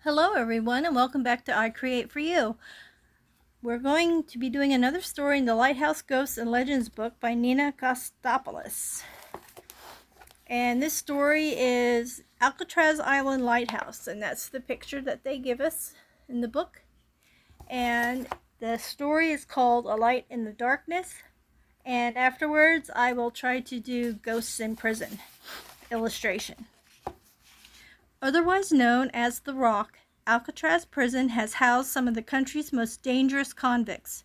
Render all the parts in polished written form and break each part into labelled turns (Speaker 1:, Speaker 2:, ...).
Speaker 1: Hello everyone and welcome back to I Create For You. We're going to be doing another story in the Lighthouse Ghosts and Legends book by Nina Kostopoulos. And this story is Alcatraz Island Lighthouse, and that's the picture that they give us in the book. And the story is called A Light in the Darkness, and afterwards I will try to do Ghosts in Prison illustration. Otherwise known as The Rock, Alcatraz prison has housed some of the country's most dangerous convicts.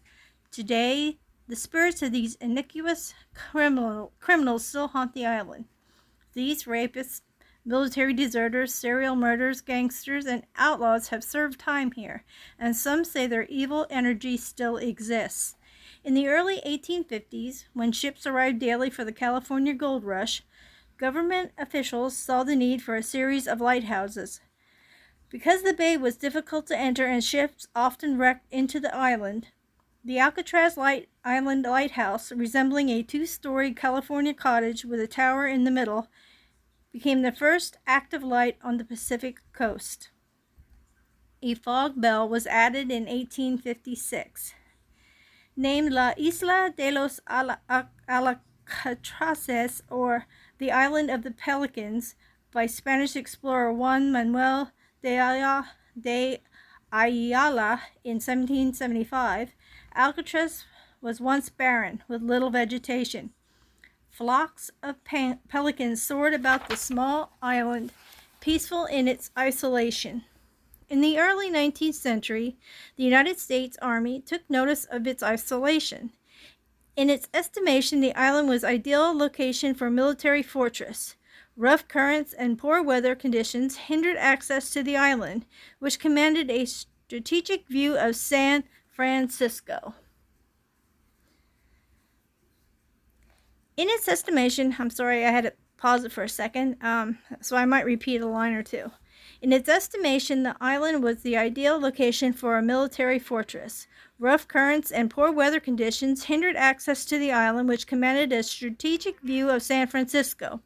Speaker 1: Today, the spirits of these iniquitous criminals still haunt the island. These rapists, military deserters, serial murderers, gangsters, and outlaws have served time here, and some say their evil energy still exists. In the early 1850s, when ships arrived daily for the California Gold Rush, government officials saw the need for a series of lighthouses. Because the bay was difficult to enter and ships often wrecked into the island, the Alcatraz Island Lighthouse, resembling a two-story California cottage with a tower in the middle, became the first active light on the Pacific coast. A fog bell was added in 1856. Named La Isla de los Alcatrazes, or the Island of the Pelicans, by Spanish explorer Juan Manuel de Ayala in 1775, Alcatraz was once barren with little vegetation. Flocks of pelicans soared about the small island, peaceful in its isolation. In the early 19th century, the United States Army took notice of its isolation. In its estimation, the island was an ideal location for a military fortress. Rough currents and poor weather conditions hindered access to the island, which commanded a strategic view of San Francisco. In its estimation, I'm sorry, I had to pause it for a second, so I might repeat a line or two. In its estimation, the island was the ideal location for a military fortress. Rough currents and poor weather conditions hindered access to the island, which commanded a strategic view of San Francisco.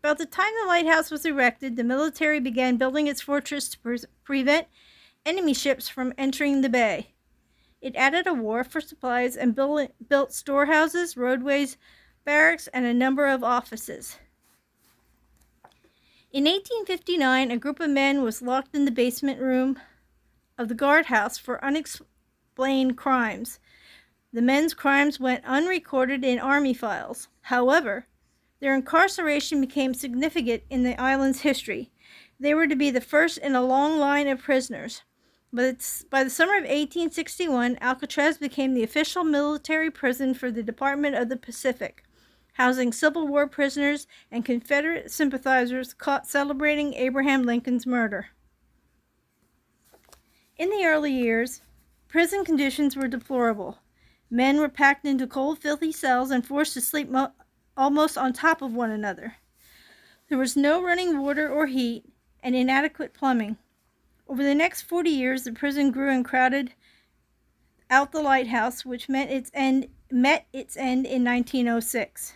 Speaker 1: About the time the lighthouse was erected, the military began building its fortress to prevent enemy ships from entering the bay. It added a wharf for supplies and built storehouses, roadways, barracks, and a number of offices. In 1859, a group of men was locked in the basement room of the guardhouse for unexplained crimes. The men's crimes went unrecorded in Army files. However, their incarceration became significant in the island's history. They were to be the first in a long line of prisoners. But by the summer of 1861, Alcatraz became the official military prison for the Department of the Pacific, housing Civil War prisoners and Confederate sympathizers caught celebrating Abraham Lincoln's murder. In the early years, prison conditions were deplorable. Men were packed into cold, filthy cells and forced to sleep almost on top of one another. There was no running water or heat and inadequate plumbing. Over the next 40 years, the prison grew and crowded out the lighthouse, which met its end in 1906.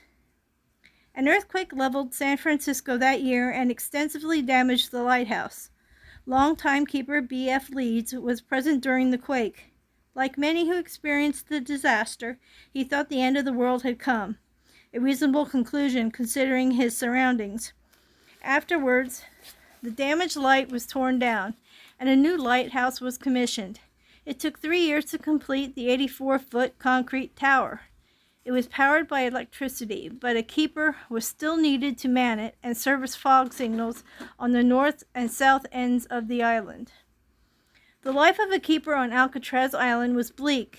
Speaker 1: An earthquake leveled San Francisco that year and extensively damaged the lighthouse. Longtime keeper B.F. Leeds was present during the quake. Like many who experienced the disaster, he thought the end of the world had come. A reasonable conclusion considering his surroundings. Afterwards, the damaged light was torn down, and a new lighthouse was commissioned. It took 3 years to complete the 84-foot concrete tower. It was powered by electricity, but a keeper was still needed to man it and service fog signals on the north and south ends of the island. The life of a keeper on Alcatraz Island was bleak.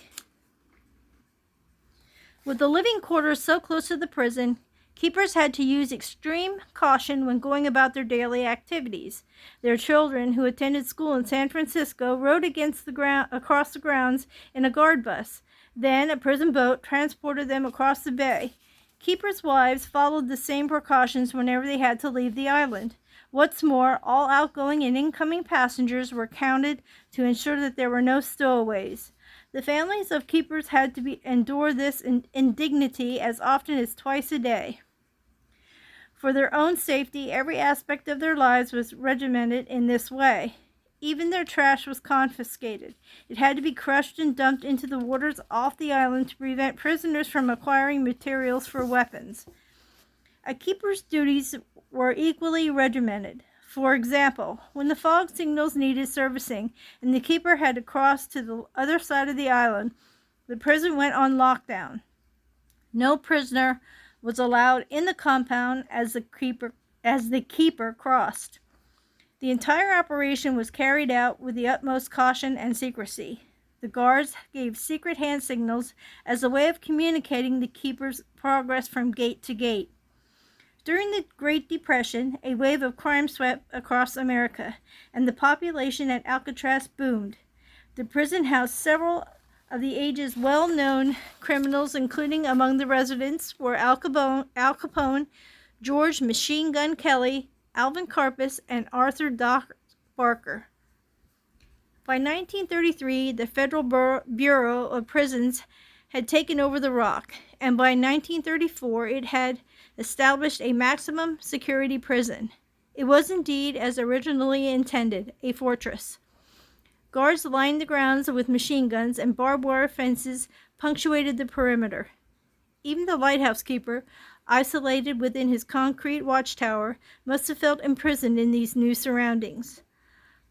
Speaker 1: With the living quarters so close to the prison, keepers had to use extreme caution when going about their daily activities. Their children, who attended school in San Francisco, rode across the grounds in a guard bus. Then a prison boat transported them across the bay. Keepers' wives followed the same precautions whenever they had to leave the island. What's more, all outgoing and incoming passengers were counted to ensure that there were no stowaways. The families of keepers had to endure this indignity as often as twice a day. For their own safety, every aspect of their lives was regimented in this way. Even their trash was confiscated. It had to be crushed and dumped into the waters off the island to prevent prisoners from acquiring materials for weapons. A keeper's duties were equally regimented. For example, when the fog signals needed servicing and the keeper had to cross to the other side of the island, the prison went on lockdown. No prisoner was allowed in the compound as the keeper crossed. The entire operation was carried out with the utmost caution and secrecy. The guards gave secret hand signals as a way of communicating the keeper's progress from gate to gate. During the Great Depression, a wave of crime swept across America, and the population at Alcatraz boomed. The prison housed several of the age's well-known criminals, including among the residents were Al Capone, George Machine Gun Kelly, Alvin Karpis, and Arthur Doc Barker. By 1933, the Federal Bureau of Prisons had taken over the Rock, and by 1934 it had established a maximum security prison. It was indeed, as originally intended, a fortress. Guards lined the grounds with machine guns, and barbed wire fences punctuated the perimeter. Even the lighthouse keeper, isolated within his concrete watchtower, must have felt imprisoned in these new surroundings.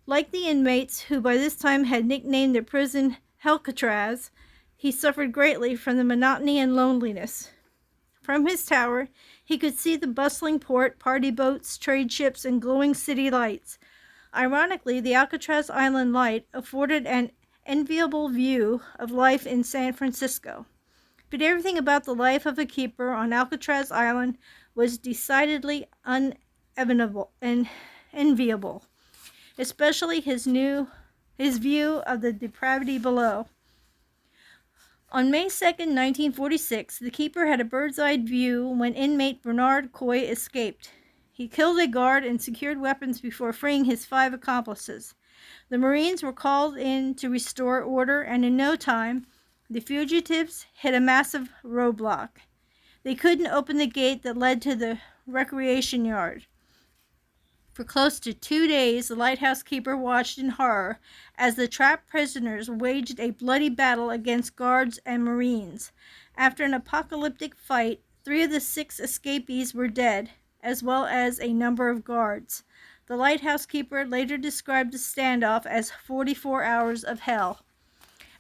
Speaker 1: Like the inmates, who by this time had nicknamed their prison Alcatraz, he suffered greatly from the monotony and loneliness. From his tower, he could see the bustling port, party boats, trade ships, and glowing city lights. Ironically, the Alcatraz Island light afforded an enviable view of life in San Francisco. But everything about the life of a keeper on Alcatraz Island was decidedly unenviable, especially his view of the depravity below. On May 2, 1946, the keeper had a bird's-eye view when inmate Bernard Coy escaped. He killed a guard and secured weapons before freeing his 5 accomplices. The Marines were called in to restore order, and in no time, the fugitives hit a massive roadblock. They couldn't open the gate that led to the recreation yard. For close to 2 days, the lighthouse keeper watched in horror as the trapped prisoners waged a bloody battle against guards and Marines. After an apocalyptic fight, 3 of the 6 escapees were dead, as well as a number of guards. The lighthouse keeper later described the standoff as 44 hours of hell.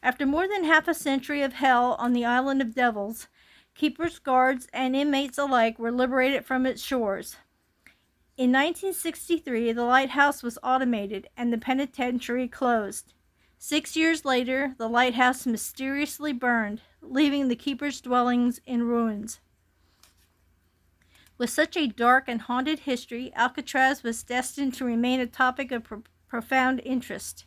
Speaker 1: After more than half a century of hell on the Island of Devils, keepers, guards, and inmates alike were liberated from its shores. In 1963, the lighthouse was automated and the penitentiary closed. 6 years later, the lighthouse mysteriously burned, leaving the keepers' dwellings in ruins. With such a dark and haunted history, Alcatraz was destined to remain a topic of profound interest.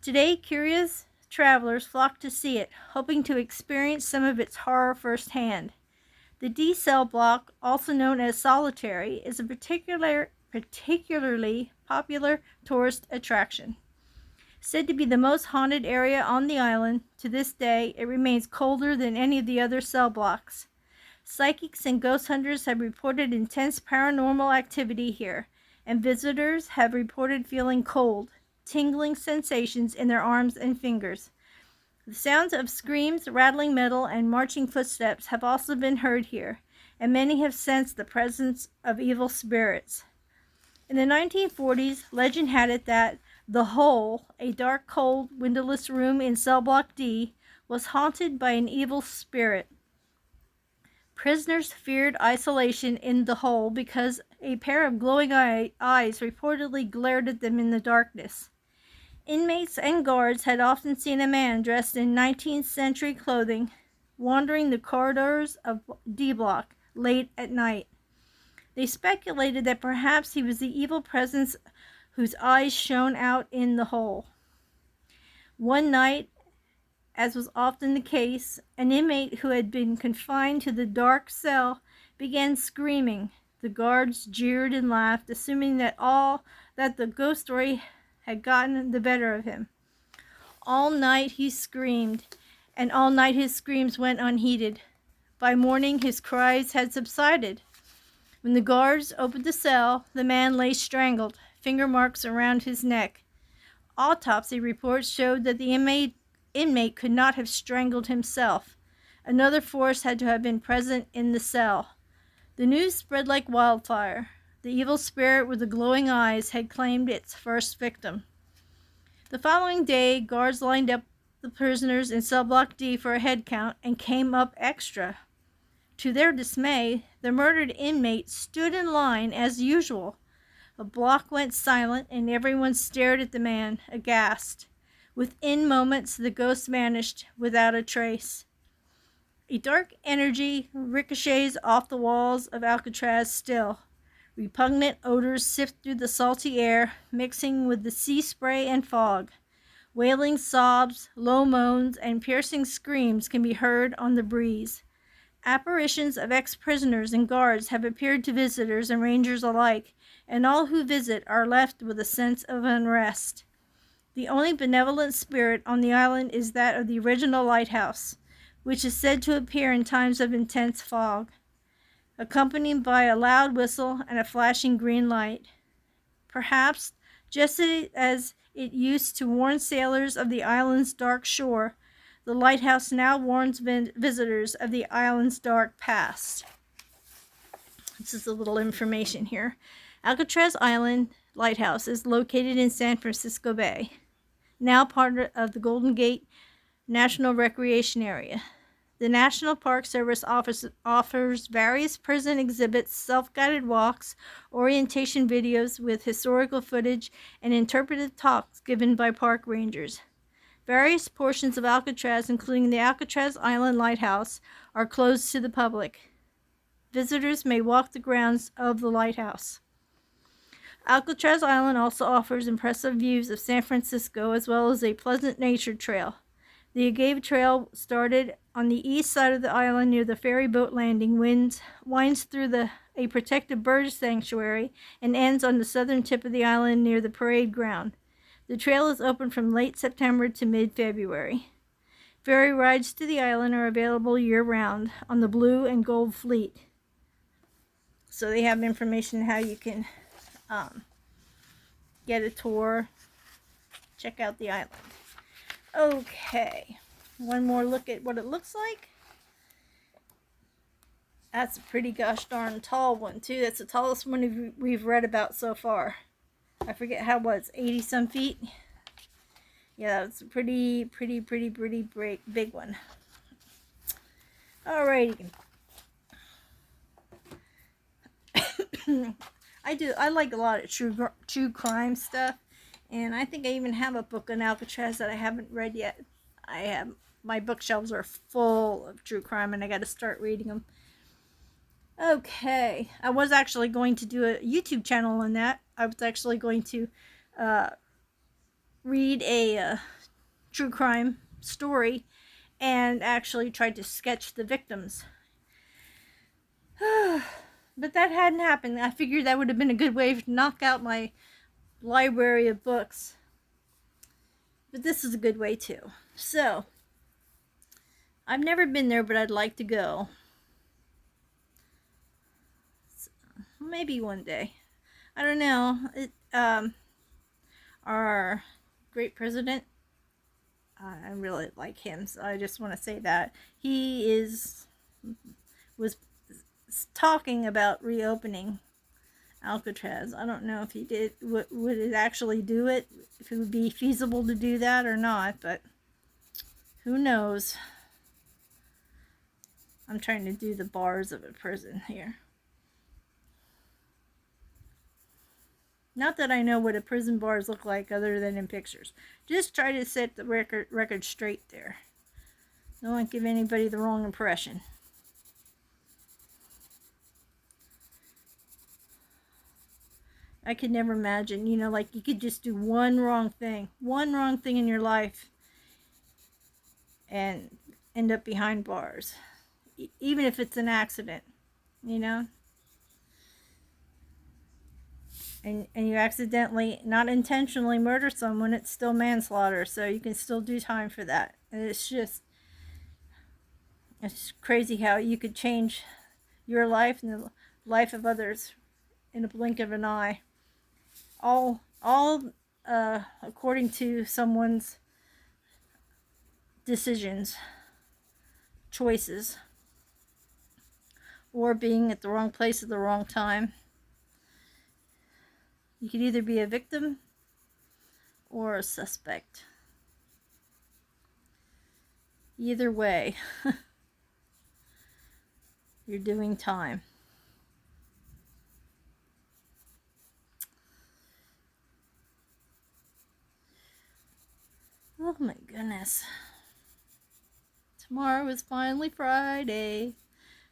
Speaker 1: Today, curious travelers flock to see it, hoping to experience some of its horror firsthand. The D cell block, also known as Solitary, is a particularly popular tourist attraction. Said to be the most haunted area on the island, to this day it remains colder than any of the other cell blocks. Psychics and ghost hunters have reported intense paranormal activity here, and visitors have reported feeling cold, tingling sensations in their arms and fingers. The sounds of screams, rattling metal, and marching footsteps have also been heard here, and many have sensed the presence of evil spirits. In the 1940s, legend had it that the Hole, a dark, cold, windowless room in cell block D, was haunted by an evil spirit. Prisoners feared isolation in the Hole because a pair of glowing eyes reportedly glared at them in the darkness. Inmates and guards had often seen a man dressed in 19th century clothing wandering the corridors of D Block late at night. They speculated that perhaps he was the evil presence whose eyes shone out in the hole. One night, as was often the case, an inmate who had been confined to the dark cell began screaming. The guards jeered and laughed, assuming that the ghost story had gotten the better of him. All night he screamed, and all night his screams went unheeded. By morning his cries had subsided. When the guards opened the cell, the man lay strangled, finger marks around his neck. Autopsy reports showed that the inmate could not have strangled himself. Another force had to have been present in the cell. The news spread like wildfire. The evil spirit with the glowing eyes had claimed its first victim. The following day, guards lined up the prisoners in cell block D for a head count and came up extra. To their dismay, the murdered inmate stood in line as usual. The block went silent, and everyone stared at the man, aghast. Within moments, the ghost vanished without a trace. A dark energy ricochets off the walls of Alcatraz still. Repugnant odors sift through the salty air, mixing with the sea spray and fog. Wailing sobs, low moans, and piercing screams can be heard on the breeze. Apparitions of ex-prisoners and guards have appeared to visitors and rangers alike, and all who visit are left with a sense of unrest. The only benevolent spirit on the island is that of the original lighthouse, which is said to appear in times of intense fog, accompanied by a loud whistle and a flashing green light. Perhaps, just as it used to warn sailors of the island's dark shore, the lighthouse now warns visitors of the island's dark past. This is a little information here. Alcatraz Island Lighthouse is located in San Francisco Bay, now part of the Golden Gate National Recreation Area. The National Park Service offers various prison exhibits, self-guided walks, orientation videos with historical footage, and interpretive talks given by park rangers. Various portions of Alcatraz, including the Alcatraz Island Lighthouse, are closed to the public. Visitors may walk the grounds of the lighthouse. Alcatraz Island also offers impressive views of San Francisco, as well as a pleasant nature trail. The Agave Trail started on the east side of the island near the ferry boat landing, winds through a protected bird sanctuary, and ends on the southern tip of the island near the parade ground. The trail is open from late September to mid-February. Ferry rides to the island are available year-round on the Blue and Gold Fleet. So they have information how you can get a tour, check out the island. Okay, one more look at what it looks like. That's a pretty gosh darn tall one too. That's the tallest one we've read about so far. I forget how, it's 80 some feet? Yeah, that's a pretty big one. Alrighty. I like a lot of true crime stuff, and I think I even have a book on Alcatraz that I haven't read yet. My bookshelves are full of true crime, and I got to start reading them. Okay, I was actually going to do a YouTube channel on that. I was actually going to read a true crime story and actually tried to sketch the victims. But that hadn't happened. I figured that would have been a good way to knock out my library of books. But this is a good way too. So, I've never been there, but I'd like to go. So, maybe one day. I don't know. Our great president, I really like him, so I just want to say that. He was talking about reopening Alcatraz. I don't know if he did, would it actually do it, if it would be feasible to do that or not, but who knows. I'm trying to do the bars of a prison here. Not that I know what a prison bars look like other than in pictures. Just try to set the record straight there. Don't want to give anybody the wrong impression. I could never imagine, like you could just do one wrong thing in your life and end up behind bars. Even if it's an accident, And you accidentally, not intentionally murder someone, it's still manslaughter, so you can still do time for that. And it's crazy how you could change your life and the life of others in a blink of an eye. All according to someone's decisions, choices, or being at the wrong place at the wrong time. You could either be a victim or a suspect. Either way, you're doing time. Oh my goodness. Tomorrow is finally Friday.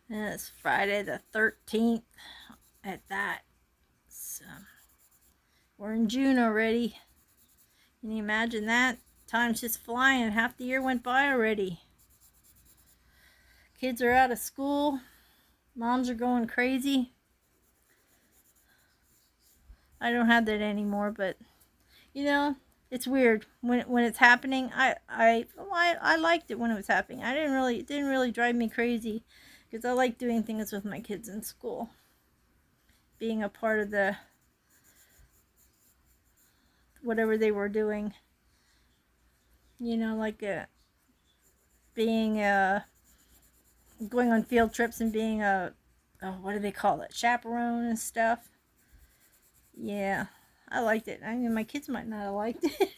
Speaker 1: And it's Friday the 13th at that. So, we're in June already. Can you imagine that? Time's just flying. Half the year went by already. Kids are out of school. Moms are going crazy. I don't have that anymore, but you know, it's weird when it's happening. I liked it when it was happening. It didn't really drive me crazy because I like doing things with my kids in school. Being a part of the whatever they were doing. You know, like being going on field trips and being a what do they call it? Chaperone and stuff. Yeah, I liked it. I mean, my kids might not have liked it.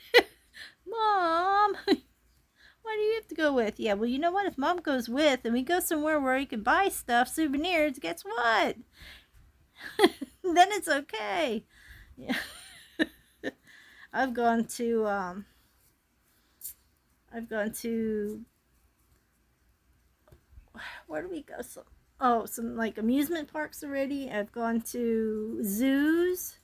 Speaker 1: Mom, why do you have to go with? Yeah, well, you know what? If Mom goes with and we go somewhere where you can buy stuff, souvenirs, guess what? Then it's okay. Yeah. I've gone to where do we go? Some like amusement parks already. I've gone to zoos.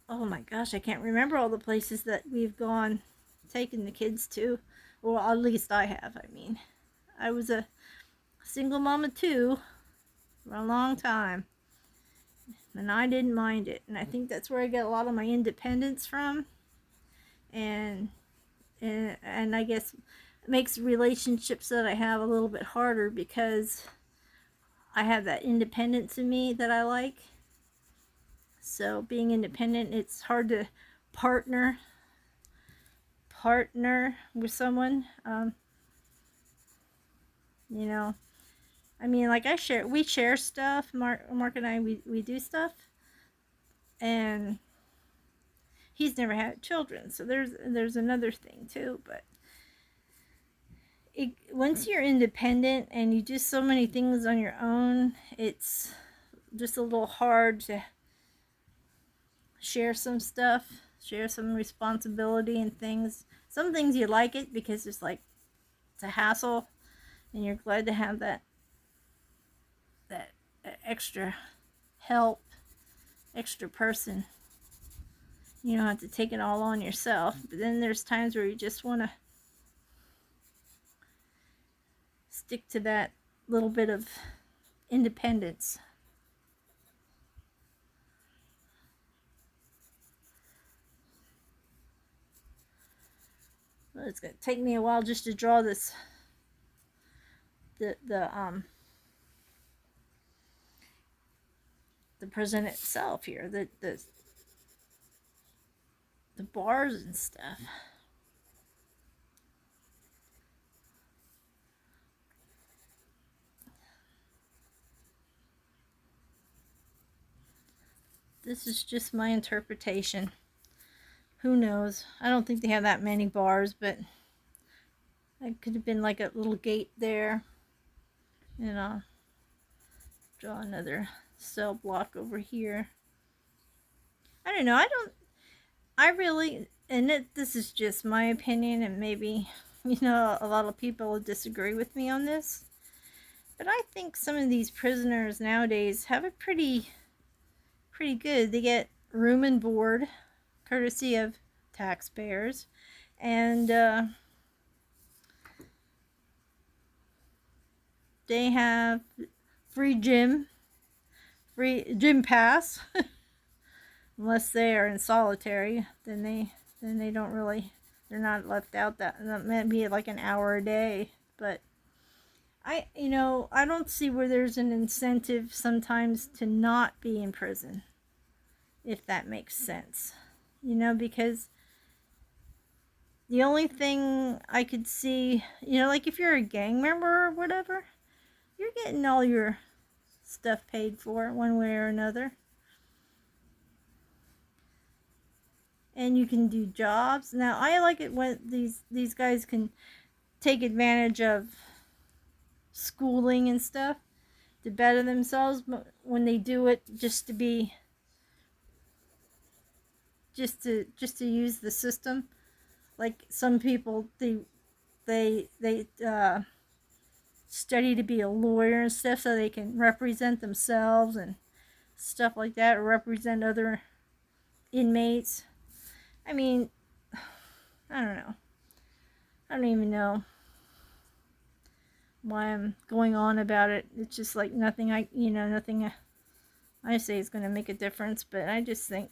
Speaker 1: Oh my gosh, I can't remember all the places that we've gone, taken the kids to. Well, at least I have. I mean, I was a single mom of two for a long time, and I didn't mind it. And I think that's where I get a lot of my independence from, and I guess it makes relationships that I have a little bit harder because I have that independence in me that I like. So being independent, it's hard to partner with someone. You know, I mean, like we share stuff. Mark and I, we do stuff, and he's never had children, so there's another thing too. But once you're independent and you do so many things on your own, it's just a little hard to share some stuff, share some responsibility and things. Some things you like it because it's a hassle, and you're glad to have that extra help, extra person. You don't have to take it all on yourself. But then there's times where you just want to stick to that little bit of independence. Well, it's going to take me a while just to draw this the present itself here, the bars and stuff. This is just my interpretation. Who knows? I don't think they have that many bars, but it could have been like a little gate there. And I'll draw another cell block over here. I don't know. This is just my opinion, and maybe, a lot of people disagree with me on this. But I think some of these prisoners nowadays have it pretty good. They get room and board, courtesy of taxpayers, and they have free gym pass. Unless they are in solitary, then they don't really, they're not left out. That might be like an hour a day. But I don't see where there's an incentive sometimes to not be in prison. if that makes sense. You know, because the only thing I could see, you know, like if you're a gang member or whatever, you're getting all your stuff paid for one way or another. And you can do jobs. Now, I like it when these guys can take advantage of schooling and stuff to better themselves, but when they do it just to be just to use the system, like some people they study to be a lawyer and stuff so they can represent themselves and stuff like that, or represent other inmates. I mean, I don't know. I don't even know why I'm going on about it. It's just like nothing nothing I say is going to make a difference, but I just think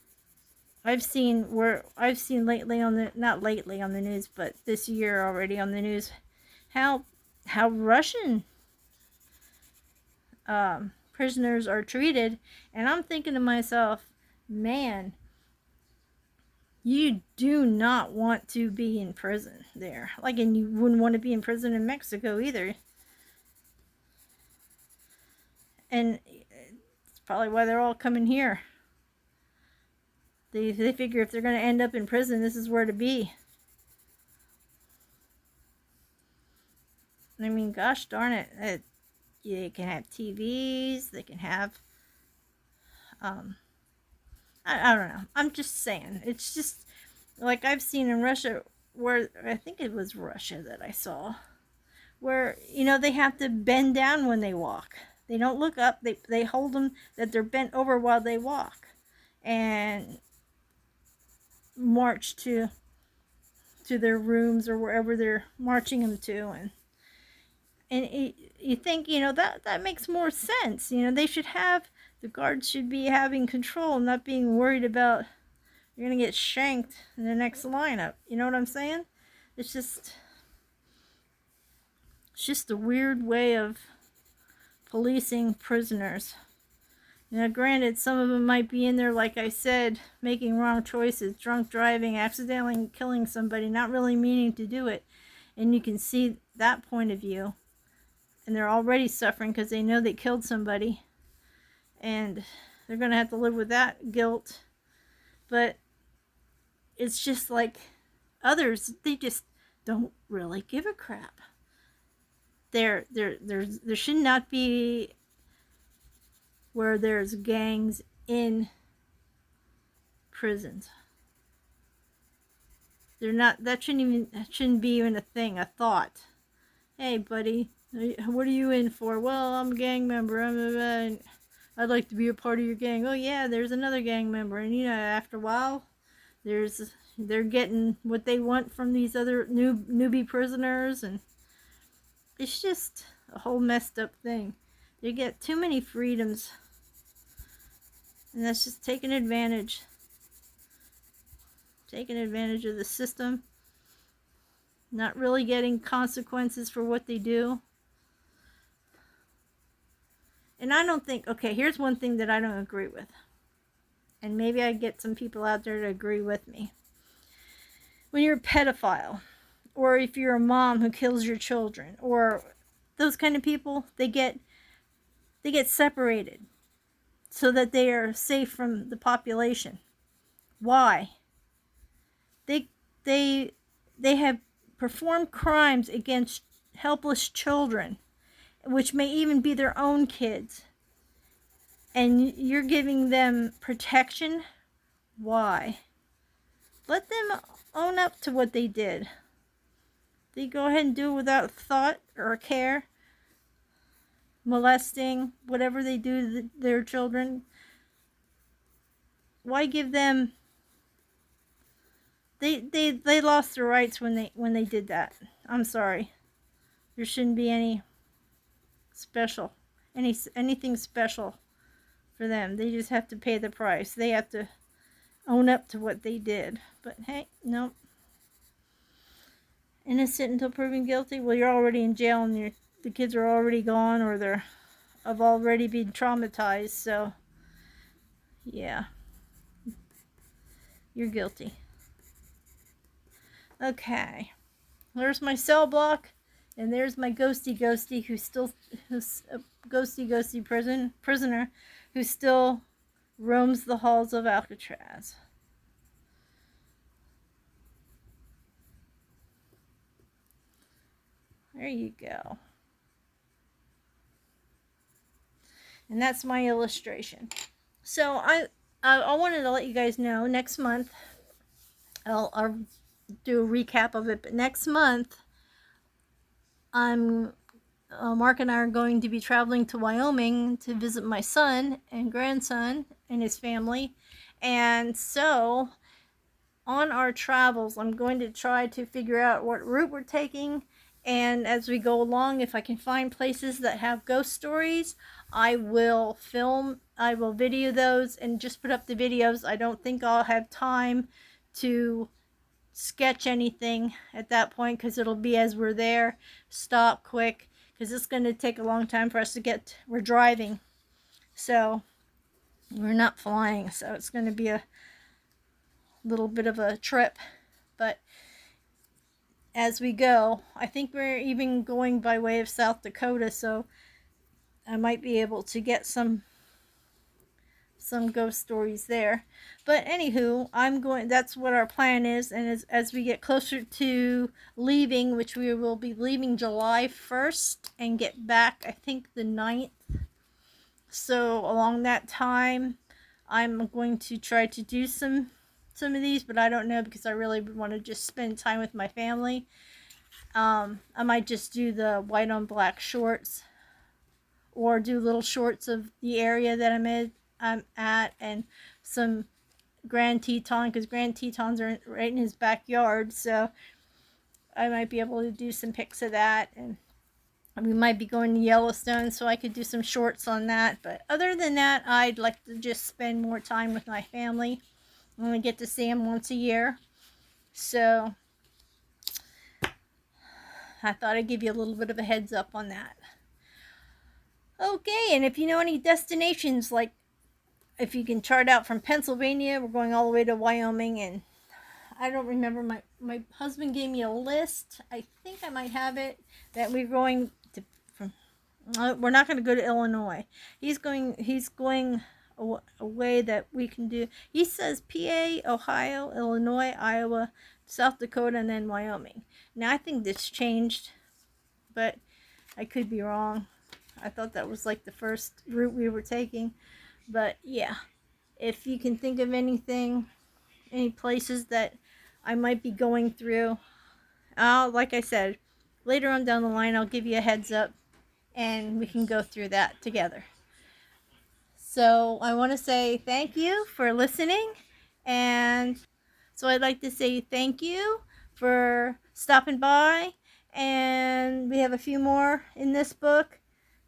Speaker 1: I've seen lately on the, not lately on the news, but this year already on the news, how Russian prisoners are treated, and I'm thinking to myself, man, you do not want to be in prison there. Like, and you wouldn't want to be in prison in Mexico either. And it's probably why they're all coming here. They figure if they're going to end up in prison, this is where to be. I mean, gosh darn it. They can have TVs. They can have... I don't know. I'm just saying. It's just like I've seen in Russia, where I think it was Russia that I saw, where, you know, they have to bend down when they walk. They don't look up. They hold them that they're bent over while they walk, and march to their rooms or wherever they're marching them to. And you think, you know, that makes more sense. You know, the guards should be having control, not being worried about you're going to get shanked in the next lineup. You know what I'm saying? It's just a weird way of policing prisoners. Now, granted, some of them might be in there, like I said, making wrong choices, drunk driving, accidentally killing somebody, not really meaning to do it. And you can see that point of view. And they're already suffering because they know they killed somebody. And they're going to have to live with that guilt. But it's just like others, they just don't really give a crap. There should not be where there's gangs in prisons. That shouldn't be even a thing, a thought. Hey, buddy, what are you in for? Well, I'm a gang member. I'd like to be a part of your gang. Oh yeah, there's another gang member, and you know, after a while, they're getting what they want from these other newbie prisoners, and it's just a whole messed up thing. They get too many freedoms, and that's just taking advantage of the system, not really getting consequences for what they do. And I don't think, okay, here's one thing that I don't agree with, and maybe I get some people out there to agree with me. When you're a pedophile, or if you're a mom who kills your children, or those kind of people, they get separated so that they are safe from the population. Why? They have performed crimes against helpless children, which may even be their own kids, and you're giving them protection. Why? Let them own up to what they did. They go ahead and do it without thought or care. Molesting, whatever they do to their children. Why give them... They lost their rights when they did that. I'm sorry. There shouldn't be anything special for them. They just have to pay the price. They have to own up to what they did. But hey, no. Innocent until proven guilty. Well, you're already in jail, and the kids are already gone, or have already been traumatized. So, yeah, You're guilty. Okay. There's my cell block. And there's my ghosty who's a ghosty prisoner who still roams the halls of Alcatraz. There you go. And that's my illustration. So I wanted to let you guys know next month, I'll do a recap of it, but next month Mark and I are going to be traveling to Wyoming to visit my son and grandson and his family. And so on our travels, I'm going to try to figure out what route we're taking. And as we go along, if I can find places that have ghost stories, I will video those and just put up the videos. I don't think I'll have time to sketch anything at that point because it'll be as we're there. Stop quick because it's going to take a long time for us to get. We're driving, so we're not flying, so it's going to be a little bit of a trip. But as we go, I think we're even going by way of South Dakota, so I might be able to get some ghost stories there. But anywho, that's what our plan is. And as we get closer to leaving, which we will be leaving July 1st and get back I think the 9th, so along that time I'm going to try to do some of these, but I don't know because I really want to just spend time with my family. I might just do the white on black shorts or do little shorts of the area that I'm at and some Grand Teton, because Grand Tetons are right in his backyard, so I might be able to do some pics of that. And we might be going to Yellowstone, so I could do some shorts on that. But other than that, I'd like to just spend more time with my family. I only get to see them once a year, so I thought I'd give you a little bit of a heads up on that. Okay, and if you know any destinations, like if you can chart out from Pennsylvania, we're going all the way to Wyoming, and I don't remember, my husband gave me a list. I think I might have it, that we're going to we're not going to go to Illinois. He's going a way that we can do. He says PA, Ohio, Illinois, Iowa, South Dakota, and then Wyoming. Now I think this changed, but I could be wrong. I thought that was like the first route we were taking. But yeah, if you can think of anything, any places that I might be going through, like I said, later on down the line I'll give you a heads up and we can go through that together. So I want to say thank you for listening, and so I'd like to say thank you for stopping by, and we have a few more in this book.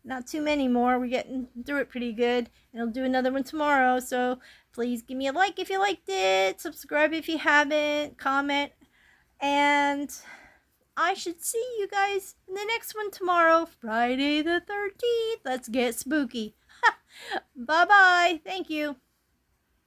Speaker 1: Not too many more. We're getting through it pretty good. And I'll do another one tomorrow. So please give me a like if you liked it. Subscribe if you haven't. Comment. And I should see you guys in the next one tomorrow. Friday the 13th. Let's get spooky. Bye-bye. Thank you.